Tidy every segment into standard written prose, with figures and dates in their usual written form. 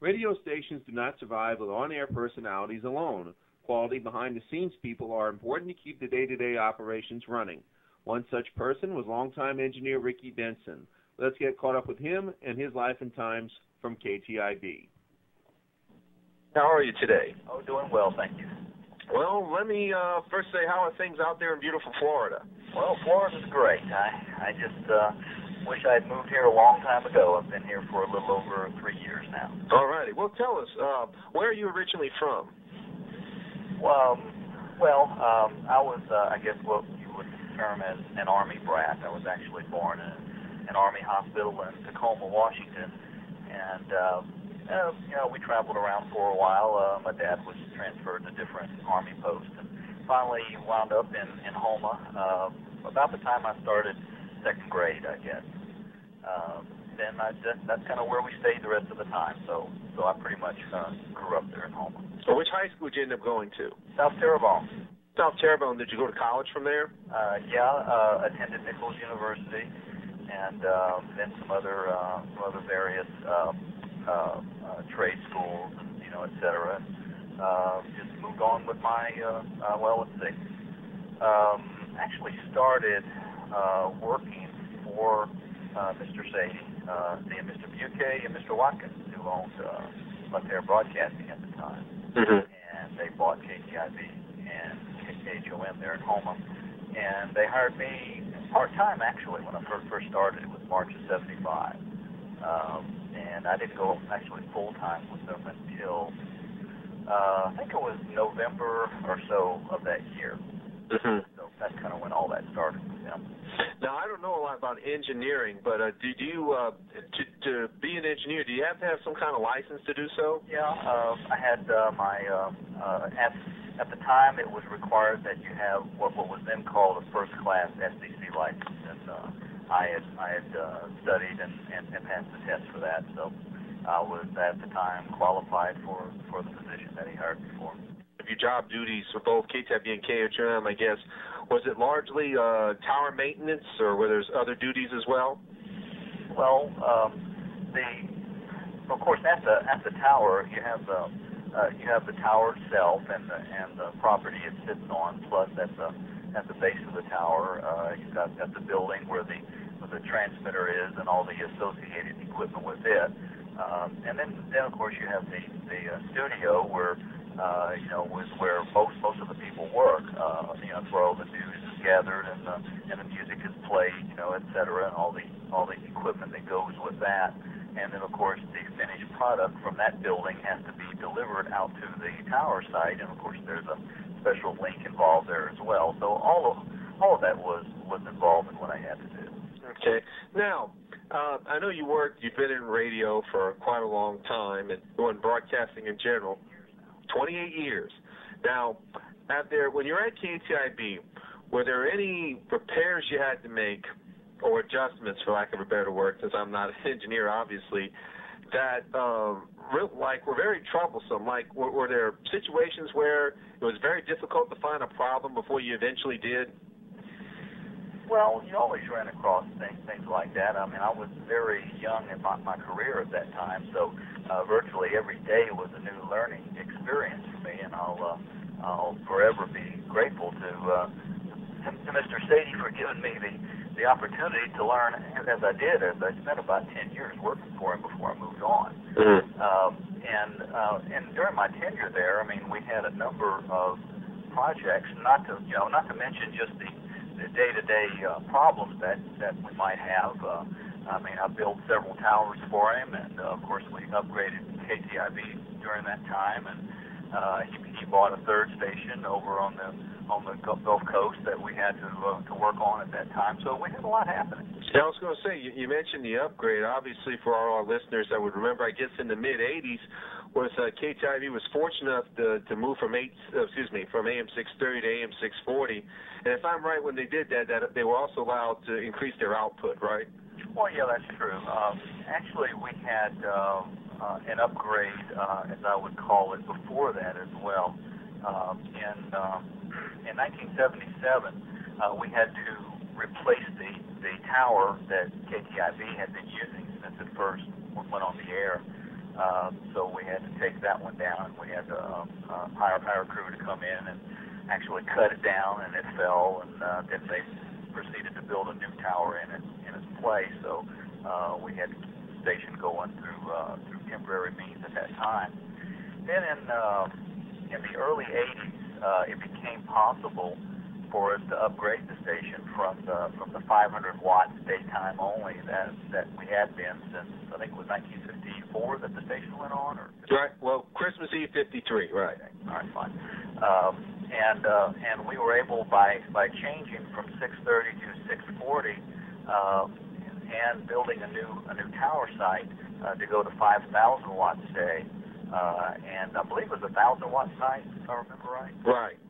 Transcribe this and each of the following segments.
Radio stations do not survive with on-air personalities alone. Quality behind-the-scenes people are important to keep the day-to-day operations running. One such person was longtime engineer Ricky Benson. Let's get caught up with him and his life and times from KTIB. How are you today? Oh, doing well, thank you. Well, let me first say, how are things out there in beautiful Florida? Well, Florida's great. I just wish I had moved here a long time ago. I've been here for a little over 3 years now. All righty. Well, tell us, where are you originally from? I was, I guess, what you would term as an Army brat. I was actually born in an Army hospital in Tacoma, Washington, and we traveled around for a while. My dad was transferred to different Army posts, and finally wound up in Houma about the time I started second grade, I guess. Then that's kind of where we stayed the rest of the time. So I pretty much grew up there in Houma. So which high school did you end up going to? South Terrebonne. South Terrebonne. Did you go to college from there? Attended Nichols University, and then some other various trade schools, et cetera. Just moved on with my actually started working for Mr. Sadie, and Mr. Buquet and Mr. Watkins, who owned Laterra Broadcasting at the time. Mm-hmm. And they bought KTIB and KHOM there in Houma. And they hired me part-time, actually, when I first started. It was March of '75. And I didn't go actually full-time with them until, I think it was November or so of that year. Mm-hmm. So that's kind of when all that started with them. Now, I don't know a lot about engineering, but do you, to be an engineer, do you have to have some kind of license to do so? Yeah, I had at the time it was required that you have what was then called a first-class SCC license, and I had studied and passed the test for that, so I was at the time qualified for the position that he hired me for. Your job duties for both KTIB and KHOM, I guess, was it largely tower maintenance, or were there other duties as well? Well, of course, at the tower you have the tower itself and the property it sits on. Plus, at the base of the tower, you've got the building where the transmitter is and all the associated equipment with it. And then of course you have the studio where was where most of the people work. It's where all the news is gathered and the music is played, et cetera, and all the equipment that goes with that. And then of course the finished product from that building has to be delivered out to the tower site, and of course there's a special link involved there as well. So all of that was involved in what I had to do. Okay. Now, I know you've been in radio for quite a long time and doing broadcasting in general, 28 years. Now, when you're at KTIB, were there any repairs you had to make or adjustments, for lack of a better word, since I'm not an engineer, obviously, that were very troublesome? Like, were there situations where it was very difficult to find a problem before you eventually did? Well, you always ran across things like that. I mean, I was very young in my career at that time, so virtually every day was a new learning experience for me, and I'll forever be grateful to Mr. Sadie for giving me the opportunity to learn as I did. As I spent about 10 years working for him before I moved on. Mm-hmm. And during my tenure there, I mean, we had a number of projects, not to mention just the day-to-day problems that we might have. I mean, I built several towers for him, and of course we upgraded KTIB during that time, and he bought a third station over on the Gulf Coast that we had to work on at that time. So we had a lot happening. Yeah, I was going to say, you mentioned the upgrade. Obviously, for all our listeners that would remember, I guess in the mid '80s, KTIB was fortunate enough to move from AM 630 to AM 640. And if I'm right, when they did that they were also allowed to increase their output, right? Well, yeah, that's true. Actually, we had an upgrade, as I would call it, before that as well. In 1977, we had to replace the tower that KTIB had been using since it first went on the air. So we that one down. We had to hire a crew to come in and actually cut it down, and it fell, and then they proceeded to build a new tower in its place. So we had to keep the station going through temporary means at that time. Then in the early 80s, it became possible for us to upgrade the station from the 500 watts daytime only that we had been since, I think it was 1954 that the station went on, or right. Well, Christmas Eve '53, right? Okay. All right, fine. And we were able by changing from 630 to 640 and building a new tower site to go to 5,000 watts a day, and I believe it was a 1,000 watt site, if I remember right. Right.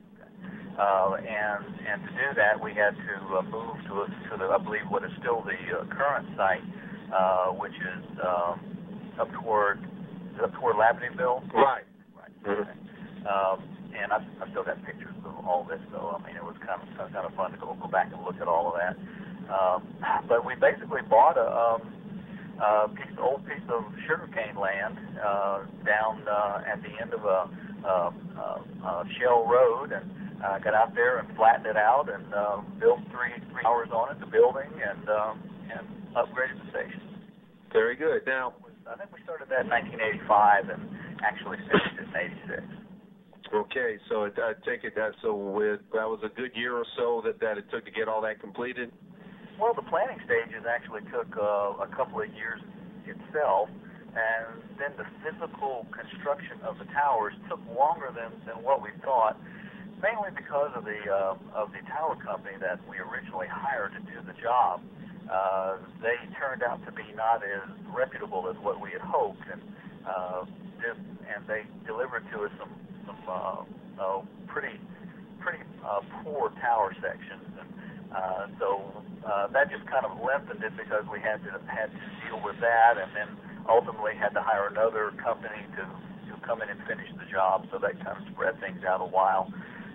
And to do that, we had to move to the, I believe, what is still the current site, which is up toward Labadeville. Right. Right. Okay. And I've still got pictures of all this, so I mean, it was kind of fun to go back and look at all of that. But we basically bought a old piece of sugarcane land down at the end of a shell road, and got out there and flattened it out and built three towers on it, the building, and upgraded the station. Very good. Now, I think we started that in 1985 and actually finished it in '86. Okay, so I take it that that was a good year or so that it took to get all that completed? Well, the planning stages actually took a couple of years itself, and then the physical construction of the towers took longer than what we thought, mainly because of the tower company that we originally hired to do the job. They turned out to be not as reputable as what we had hoped, and they delivered to us some pretty poor tower sections, and so that just kind of lengthened it because we had to deal with that, and then ultimately had to hire another company to come in and finish the job. So that kind of spread things out a while,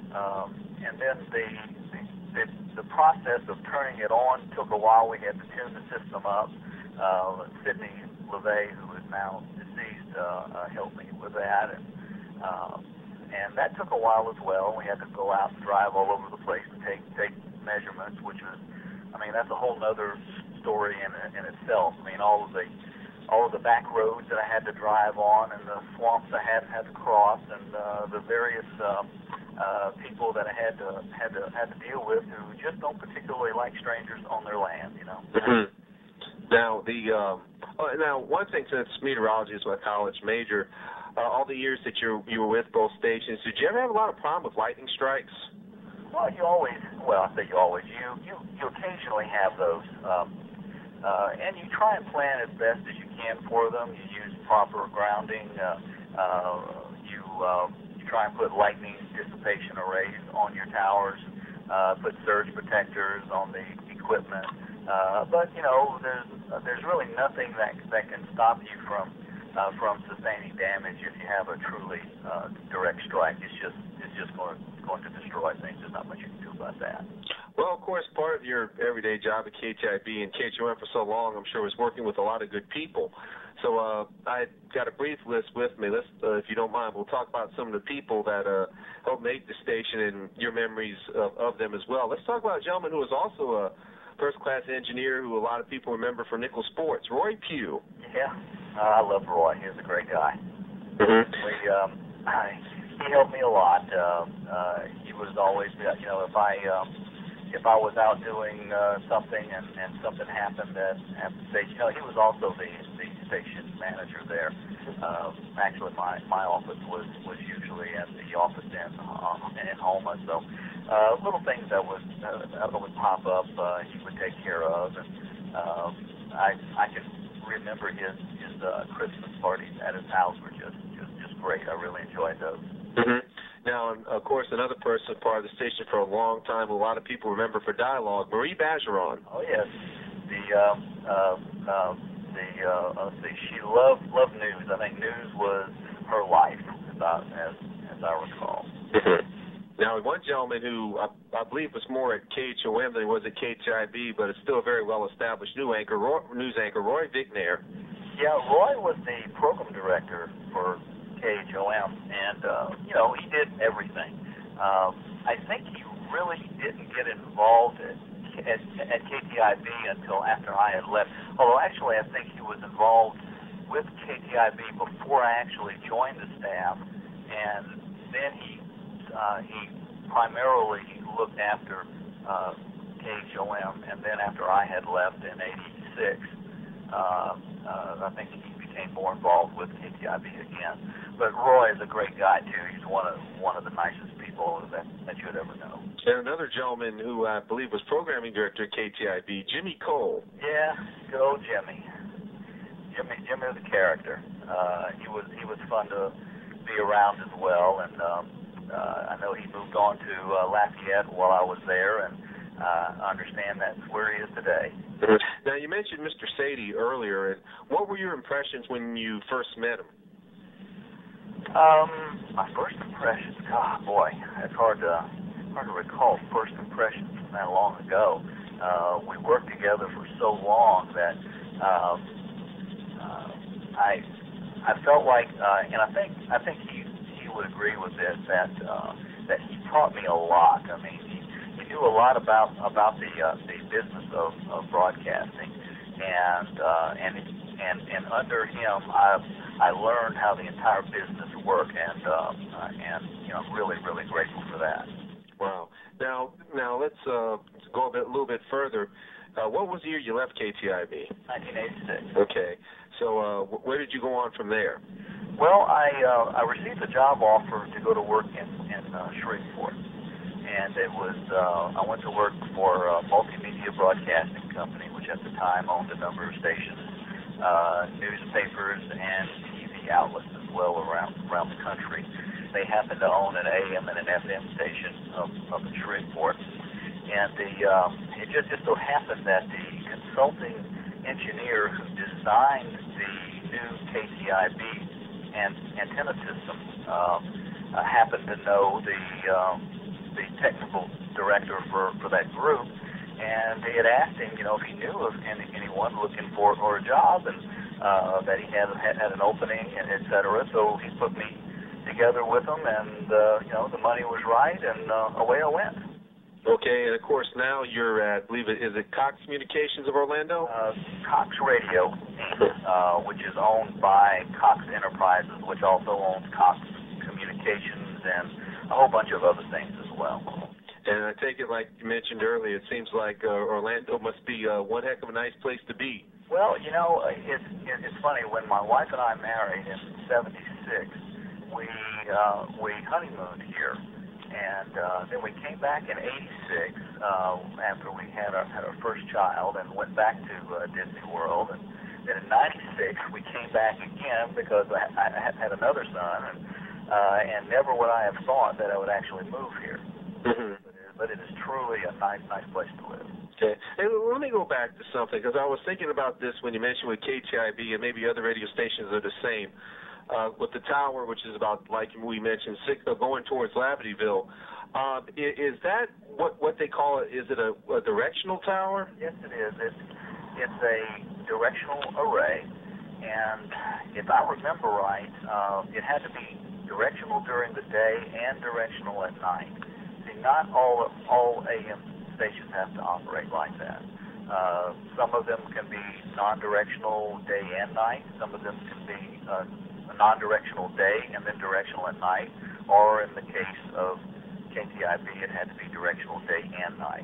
and then the process of turning it on took a while. We had to tune the system up. Sidney LeVay, who is now deceased, helped me with that, and that took a while as well. We had to go out and drive all over the place to take measurements, which was, I mean, that's a whole other story in itself. I mean, all of the back roads that I had to drive on, and the swamps I had to cross, and the various people that I had to deal with who just don't particularly like strangers on their land, you know. Mm-hmm. Now one thing, since meteorology is my college major, all the years that you were with both stations, did you ever have a lot of problem with lightning strikes? Well, you occasionally have those, and you try and plan as best as you can for them. You use proper grounding. You try and put lightning dissipation arrays on your towers, put surge protectors on the equipment. But you know, there's really nothing that can stop you from sustaining damage if you have a truly direct strike. It's just going to destroy things. There's not much you can do about that. Well, of course, part of your everyday job at KTIB and KHOM for so long, I'm sure, was working with a lot of good people. So I got a brief list with me. Let's, if you don't mind, we'll talk about some of the people that helped make the station and your memories of them as well. Let's talk about a gentleman who was also a first-class engineer who a lot of people remember from Nickel Sports, Roy Pugh. Yeah, I love Roy. He was a great guy. Mm-hmm. He helped me a lot. He was always, you know, if I was out doing something and something happened at the station, you know, he was also the station manager there. Actually, my office was usually at the office in Houma, so little things that would pop up, he would take care of, and I can remember his Christmas parties at his house were just great. I really enjoyed those. Mm-hmm. Now, of course, another person part of the station for a long time, who a lot of people remember for dialogue, Marie Bergeron. Oh yes, she loved news. I think news was her life, as I recall. Mm-hmm. Now, one gentleman who I believe was more at KHOM than he was at KTIB, but is still a very well-established news anchor, Roy Vignair. Yeah, Roy was the program director for KHOM. everything. I think he really didn't get involved at KTIB until after I had left. Although actually I think he was involved with KTIB before I actually joined the staff, and then he primarily looked after KHOM, and then after I had left in '86, I think he became more involved with KTIB again. But Roy is a great guy too. He's one of the nicest people that you'd ever know. And another gentleman who I believe was programming director at KTIB, Jimmy Cole. Yeah, good old Jimmy. Jimmy was a character. He was fun to be around as well, and I know he moved on to Lafayette while I was there, and I understand that's where he is today. Now, you mentioned Mr. Sadie earlier, and what were your impressions when you first met him? My first impressions, God, boy, it's hard to recall first impressions from that long ago. We worked together for so long that I felt like, and I think he would agree with this, that he taught me a lot. I mean, he knew a lot about the business of broadcasting, and under him I learned how the entire business worked, and I'm really grateful for that. Wow. Now let's go a little bit further. What was the year you left KTIB? 1986. Okay. So where did you go on from there? Well, I received a job offer to go to work in Shreveport, and it was I went to work for a multimedia broadcasting company, which at the time owned a number of stations, newspapers, and TV outlets as well around the country. They happened to own an AM and an FM station up in Shreveport, and it just so happened that the consulting engineer who designed the new KTIB antenna system happened to know the technical director for that group, and they had asked him, if he knew of anyone looking for a job, and that he had an opening, and et cetera. So he put me together with him, and the money was right, and away I went. Okay, and of course now you're at, I believe is it Cox Communications of Orlando? Cox Radio, which is owned by Cox Enterprises, which also owns Cox Communications and a whole bunch of other things as well. And I take it, like you mentioned earlier, it seems like Orlando must be one heck of a nice place to be. Well, it's funny. When my wife and I married in '76, we honeymooned here. And then we came back in �86 after we had our first child, and went back to Disney World. And then in '96 we came back again because I had another son, and never would I have thought that I would actually move here. Mm-hmm. But it is truly a nice place to live. Okay. Hey, let me go back to something, because I was thinking about this when you mentioned with KTIB, and maybe other radio stations are the same. With the tower, which is about, like we mentioned, going towards Lavertyville, is that what they call it? Is it a directional tower? Yes, it is. It's a directional array, and if I remember right, it had to be directional during the day and directional at night. See, not all AM stations have to operate like that. Some of them can be non-directional day and night. Some of them can be non-directional day and then directional at night, or in the case of KTIB, it had to be directional day and night.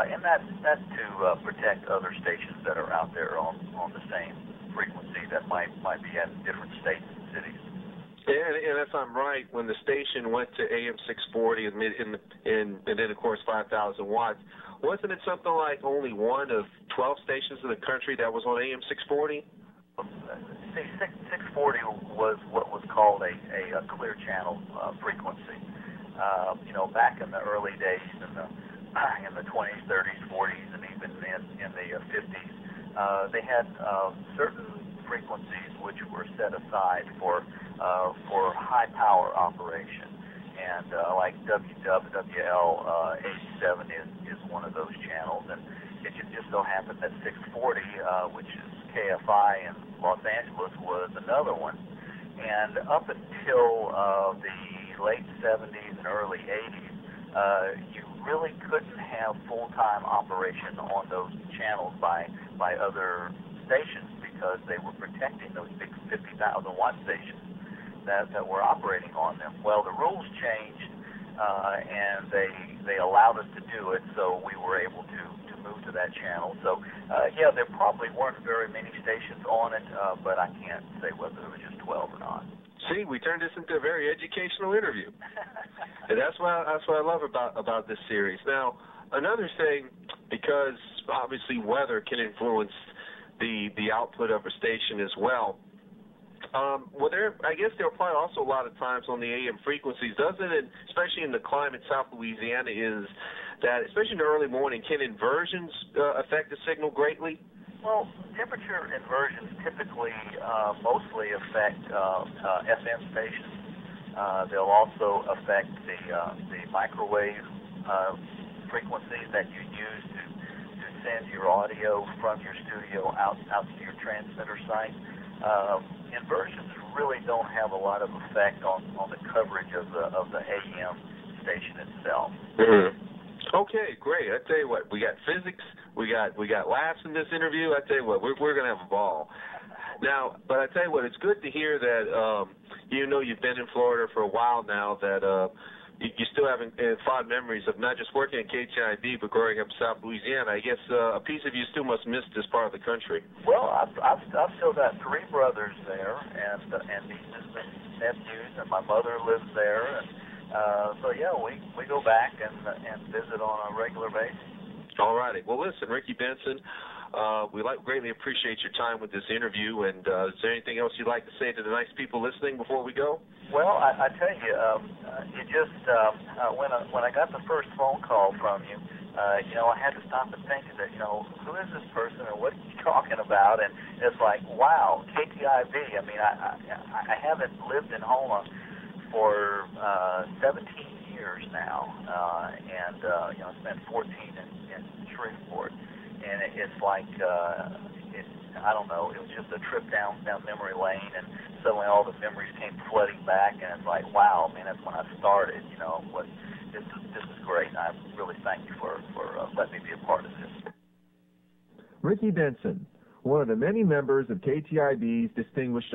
And that's to protect other stations that are out there on the same frequency that might be at different states and cities. And if I'm right, when the station went to AM 640 and then of course 5,000 watts, wasn't it something like only one of 12 stations in the country that was on AM 640? See, 640 was what was called a clear channel frequency. Back in the early days, in the 20s, 30s, 40s, and even in the 50s, they had certain frequencies which were set aside for high power operation, and like WWL 87 is one of those channels, and it just so happened that 640, which is KFI in Los Angeles, was another one. And up until the late 70s and early 80s, you really couldn't have full-time operation on those channels by other stations because they were protecting those big 50,000-watt stations that were operating on them. Well, the rules changed, and they allowed us to do it, so we were able to move to that channel. So, yeah, there probably weren't very many stations on it, but I can't say whether it was just 12 or not. See, we turned this into a very educational interview, and that's what I love about this series. Now, another thing, because obviously weather can influence the output of a station as well. Well, I guess there are probably also a lot of times on the AM frequencies, doesn't it, especially in the climate South Louisiana, is that, especially in the early morning, can inversions affect the signal greatly? Well, temperature inversions typically mostly affect FM stations. They'll also affect the microwave frequencies that you use to send your audio from your studio out to your transmitter site. Inversions really don't have a lot of effect on the coverage of the AM station itself. Mm-hmm. Okay, great. I tell you what, we got physics, we got laughs in this interview. I tell you what, we're gonna have a ball. Now, but I tell you what, it's good to hear that you've been in Florida for a while now. That you still have fond memories of not just working at KTIB, but growing up in South Louisiana. I guess a piece of you still must miss this part of the country. Well, I've still got 3 brothers there, and nieces and nephews, and my mother lives there, and so yeah, we go back and visit on a regular basis. All righty. Well, listen, Ricky Benson, we greatly appreciate your time with this interview, and is there anything else you'd like to say to the nice people listening before we go? Well, I tell you, it just when I got the first phone call from you, I had to stop and think that, who is this person and what are you talking about? And it's like, wow, KTIB. I mean, I haven't lived in Houma for 17 years now, and spent 14 in Shreveport, and it's like I don't know, it was just a trip down memory lane, and suddenly all the memories came flooding back, and it's like, wow, man, that's when I started. This is great. And I really thank you for letting me be a part of this. Ricky Benson, one of the many members of KTIB's distinguished